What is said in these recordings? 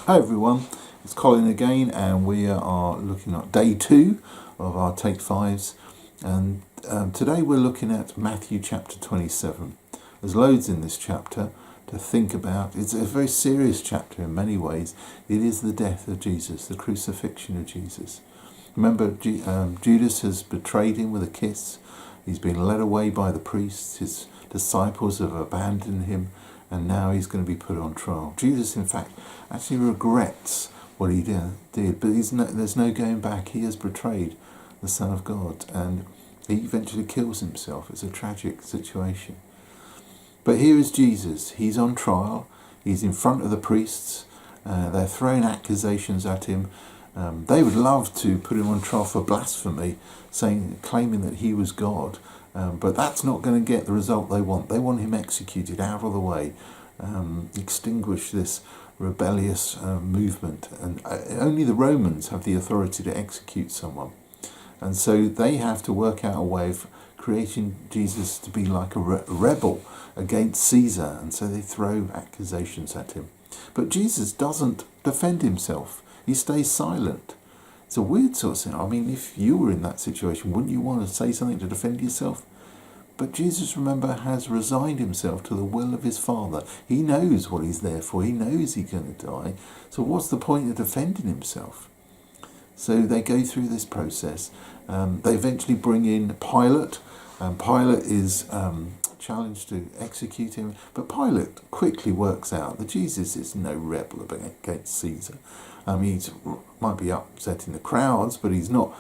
Hi everyone, it's Colin again, and we are looking at day 2 of our Take 5s, and today we're looking at Matthew chapter 27. There's loads in this chapter to think about. It's a very serious chapter in many ways. It is the death of Jesus, the crucifixion of Jesus. Remember, Judas has betrayed him with a kiss. He's been led away by the priests. His disciples have abandoned him, and now he's going to be put on trial. Judas, in fact, actually regrets what he did, but there's no going back. He has betrayed the Son of God, and he eventually kills himself. It's a tragic situation. But here is Jesus. He's on trial. He's in front of the priests. They're throwing accusations at him. They would love to put him on trial for blasphemy, claiming that he was God. But that's not going to get the result they want. They want him executed, out of the way, extinguish this rebellious movement. And only the Romans have the authority to execute someone. And so they have to work out a way of creating Jesus to be like a rebel against Caesar. And so they throw accusations at him. But Jesus doesn't defend himself. He stays silent. It's a weird sort of thing. I mean, if you were in that situation, wouldn't you want to say something to defend yourself? But Jesus, remember, has resigned himself to the will of his Father. He knows what he's there for. He knows he's going to die. So what's the point of defending himself? So they go through this process. They eventually bring in Pilate. Pilate is challenged to execute him. But Pilate quickly works out that Jesus is no rebel against Caesar. He might be upsetting the crowds, but he's not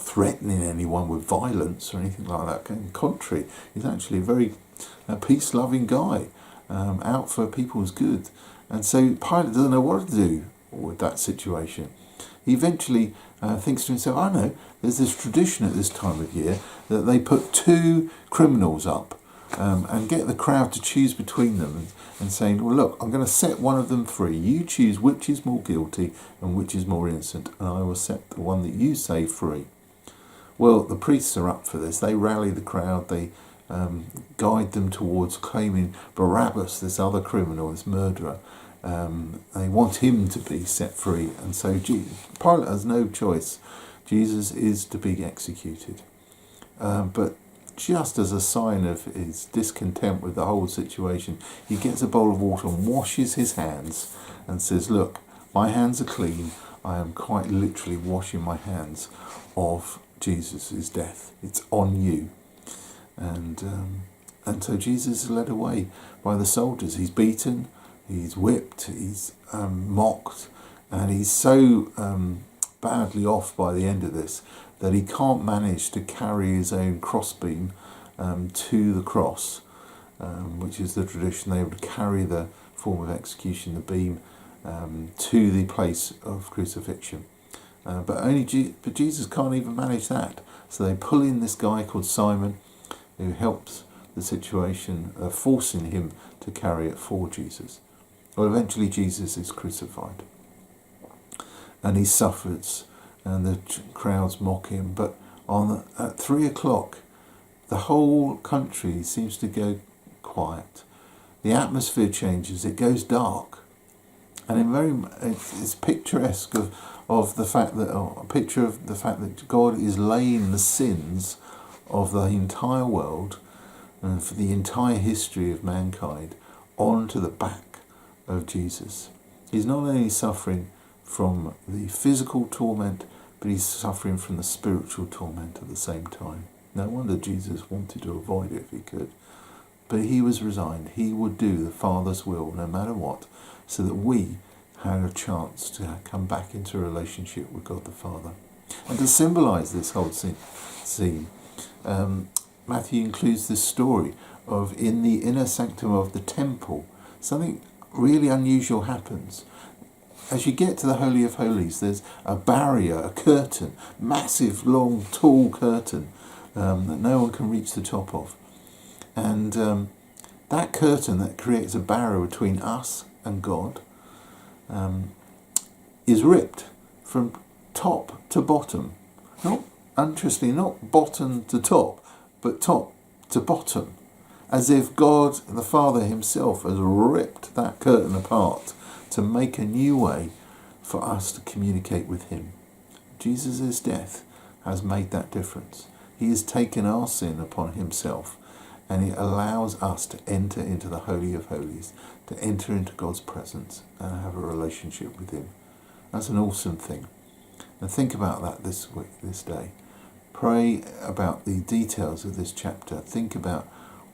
threatening anyone with violence or anything like that. On the contrary, he's actually a very peace-loving guy, out for people's good. And so Pilate doesn't know what to do with that situation. He eventually thinks to himself, I know, there's this tradition at this time of year that they put 2 criminals up and get the crowd to choose between them and saying, well, look, I'm going to set one of them free. You choose which is more guilty and which is more innocent, and I will set the one that you say free. Well, the priests are up for this. They rally the crowd. They guide them towards claiming Barabbas, this other criminal, this murderer. They want him to be set free. And so Pilate has no choice. Jesus is to be executed. But just as a sign of his discontent with the whole situation, he gets a bowl of water and washes his hands and says, look, my hands are clean. I am quite literally washing my hands of Jesus' death. It's on you. And so Jesus is led away by the soldiers. He's beaten, he's whipped, he's mocked, and he's so badly off by the end of this that he can't manage to carry his own crossbeam to the cross, which is the tradition. They would carry the form of execution, the beam, to the place of crucifixion. But Jesus can't even manage that. So they pull in this guy called Simon, who helps the situation, forcing him to carry it for Jesus. Well, eventually Jesus is crucified, and he suffers, and the crowds mock him. But at 3 o'clock, the whole country seems to go quiet. The atmosphere changes. It goes dark, and it's picturesque of the fact that a picture of the fact that God is laying the sins of the entire world and for the entire history of mankind onto the back of Jesus. He's not only suffering from the physical torment, but he's suffering from the spiritual torment at the same time. No wonder Jesus wanted to avoid it if he could. But he was resigned. He would do the Father's will no matter what, so that we had a chance to come back into a relationship with God the Father. And to symbolise this whole scene, Matthew includes this story of, in the inner sanctum of the temple, something really unusual happens. As you get to the Holy of Holies, there's a barrier, a curtain, massive, long, tall curtain that no one can reach the top of. And that curtain that creates a barrier between us and God is ripped from top to bottom. Interestingly, not bottom to top, but top to bottom. As if God, the Father himself, has ripped that curtain apart to make a new way for us to communicate with him. Jesus' death has made that difference. He has taken our sin upon himself, and it allows us to enter into the Holy of Holies, to enter into God's presence and have a relationship with him. That's an awesome thing. And think about that this week, this day. Pray about the details of this chapter. Think about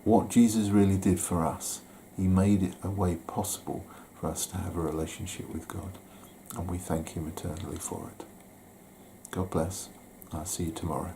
what Jesus really did for us. He made it a way possible for us to have a relationship with God. And we thank him eternally for it. God bless. I'll see you tomorrow.